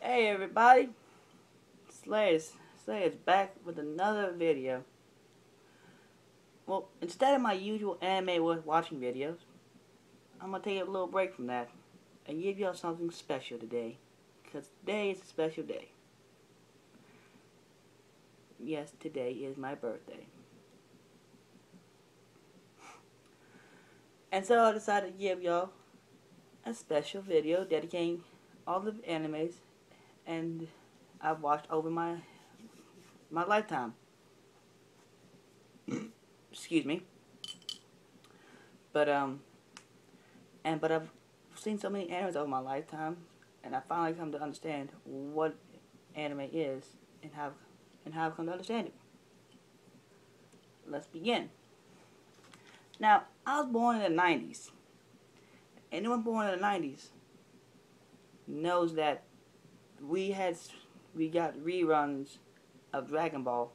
Hey everybody, Slay is back with another video. Well, instead of my usual anime worth watching videos, I'm gonna take a little break from that and give y'all something special today. Because today is a special day. Yes, today is my birthday. And so I decided to give y'all a special video dedicating all the animes and I've watched over my lifetime. Excuse me. But but I've seen so many animes over my lifetime, and I finally come to understand what anime is and how I've come to understand it. Let's begin. Now, I was born in the 90s. Anyone born in the 90s knows that we got reruns of Dragon Ball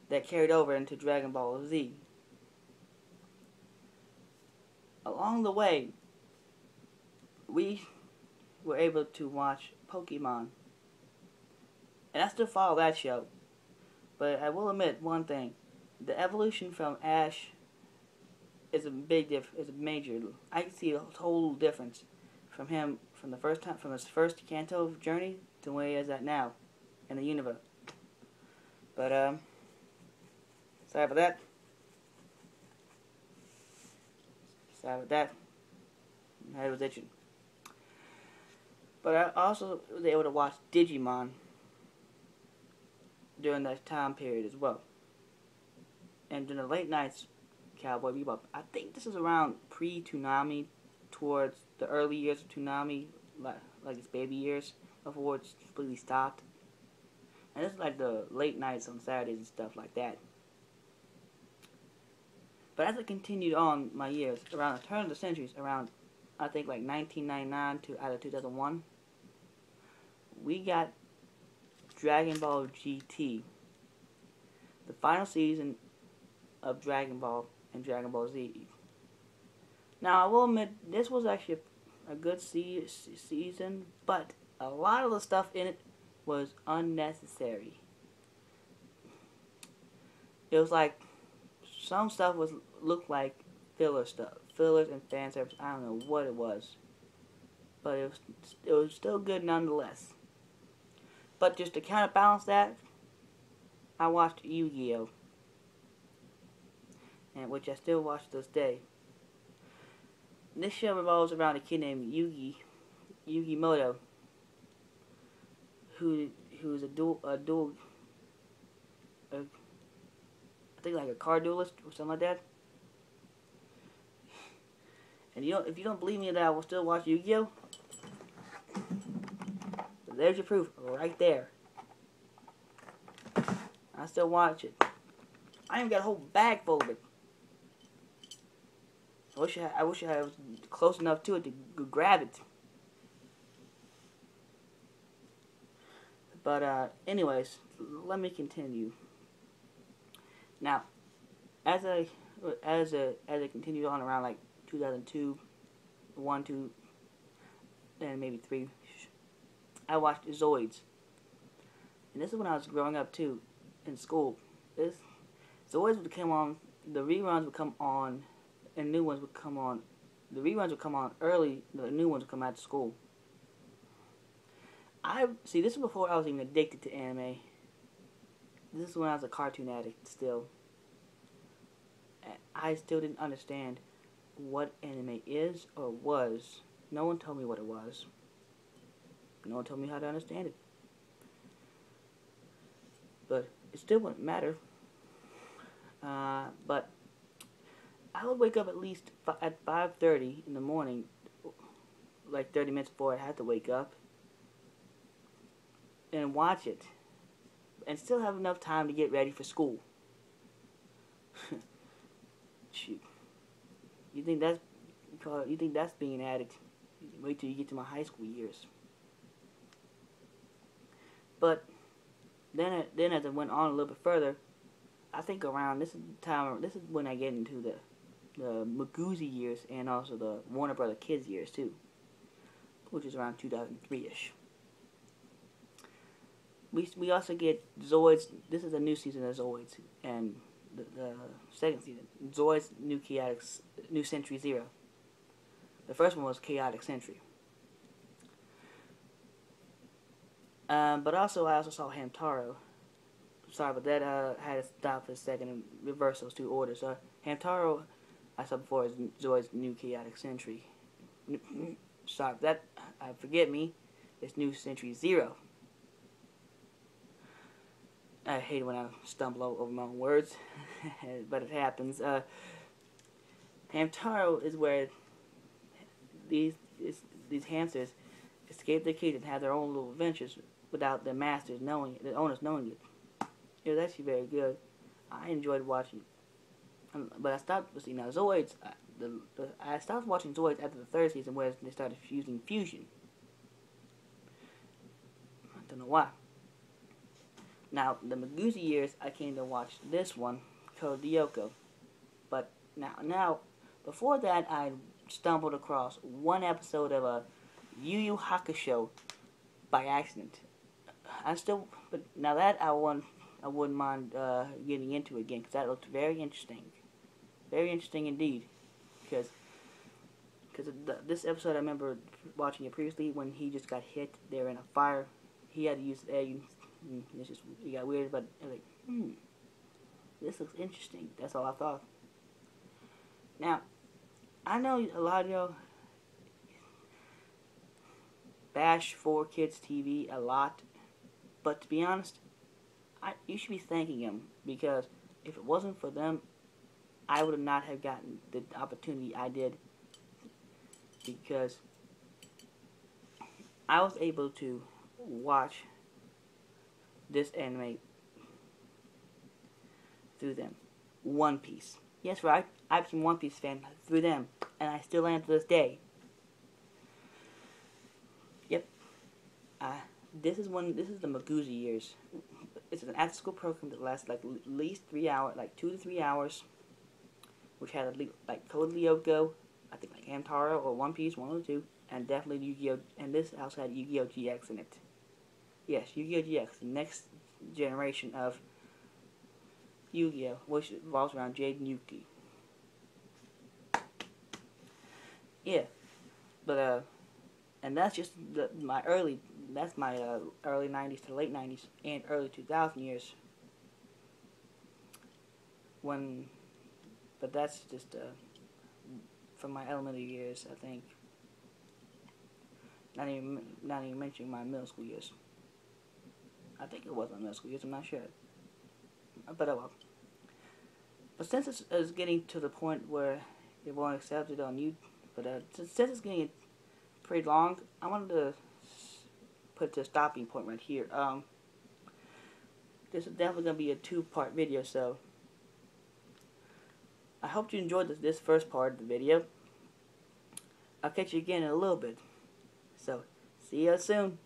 that carried over into Dragon Ball Z. Along the way, we were able to watch Pokemon. And I still follow that show. But I will admit one thing. The evolution from Ash is a major. I can see a total difference from him from his first Kanto journey to where he is at now in the universe. But sorry about that. Sorry about that. My head was itching. But I also was able to watch Digimon during that time period as well. And during the late nights, Cowboy Bebop. I think this is around pre-Toonami, towards the early years of Toonami, like its baby years, before it's completely stopped. And this is like the late nights on Saturdays and stuff like that. But as I continued on my years, around the turn of the centuries, around I think like 1999 to either 2001, we got Dragon Ball GT, the final season of Dragon Ball and Dragon Ball Z. Now, I will admit, this was actually a good season, but a lot of the stuff in it was unnecessary. It was like, some stuff looked like fillers and fan service. I don't know what it was, but it was still good nonetheless. But just to counterbalance that, I watched Yu-Gi-Oh! And which I still watch to this day. This show revolves around a kid named Yugi Moto, who's I think like a car duelist or something like that. And if you don't believe me that I will still watch Yu-Gi-Oh! There's your proof right there. I still watch it. I even got a whole bag full of it. I wish I was close enough to it to grab it. But anyways, let me continue. Now, as I continued on around like 2002, 1, 2, and maybe 3, I watched Zoids. And this is when I was growing up too, in school. Zoids would come on, the reruns would come on, and new ones would come on. The reruns would come on early, the new ones would come after school. This is before I was even addicted to anime. This is when I was a cartoon addict still. I still didn't understand what anime is or was. No one told me what it was. No one told me how to understand it. But it still wouldn't matter. But I would wake up at least at 5:30 in the morning, like 30 minutes before I had to wake up, and watch it, and still have enough time to get ready for school. Shoot, you think that's being an addict? Wait till you get to my high school years. But then as it went on a little bit further, I think around this is when I get into the Maguzi years and also the Warner Brother Kids years too, which is around 2003-ish. we also get Zoids. This is a new season of Zoids, and the second season, Zoids New Century Zero. The first one was Chaotic Century. But also, I also saw Hamtaro. Sorry, but that had to stop for a second and reverse those two orders. Hamtaro, I saw before, is Zoids New Chaotic Century. Sorry, that forget me. It's New Century Zero. I hate it when I stumble over my own words, but it happens. Hamtaro is where these hamsters escape their cage and have their own little adventures without their masters knowing it, the owners knowing it. It was actually very good. I enjoyed watching it. But I stopped, see now Zoids, I stopped watching Zoids after the third season where they started using fusion. I don't know why. Now, the Maguzi years, I came to watch this one, Code Lyoko. But now, before that, I stumbled across one episode of a Yu Yu Hakusho by accident. But now that I wouldn't mind getting into it again, because that looked very interesting. Very interesting indeed. Because this episode, I remember watching it previously when he just got hit. They were in a fire. He had to use egg. It got weird, but I was like, this looks interesting. That's all I thought. Now, I know a lot of y'all bash 4Kids TV a lot, but to be honest, you should be thanking them, because if it wasn't for them, I would not have gotten the opportunity I did, because I was able to watch this anime through them. One Piece. Yes, right. I became One Piece fan through them, and I still am to this day. Yep. This is the Maguzi years. It's an after-school program that lasts like at least 3 hours, like 2 to 3 hours, which had like Code Lyoko, I think like Hamtaro or One Piece, one of the two, and definitely Yu-Gi-Oh! And this also had Yu-Gi-Oh! GX in it. Yes, Yu-Gi-Oh! GX, the next generation of Yu-Gi-Oh!, which revolves around Jade and Yuki. Yeah, but and that's just my early 90s to late 90s and early 2000 years. But that's just from my elementary years, I think. Not even mentioning my middle school years. I think it was my middle school years, I'm not sure. But oh well. But since it's getting to the point where it won't accept it on YouTube, but since it's getting pretty long, I wanted to put the stopping point right here. This is definitely going to be a 2-part video, so I hope you enjoyed this first part of the video. I'll catch you again in a little bit. So, see you soon.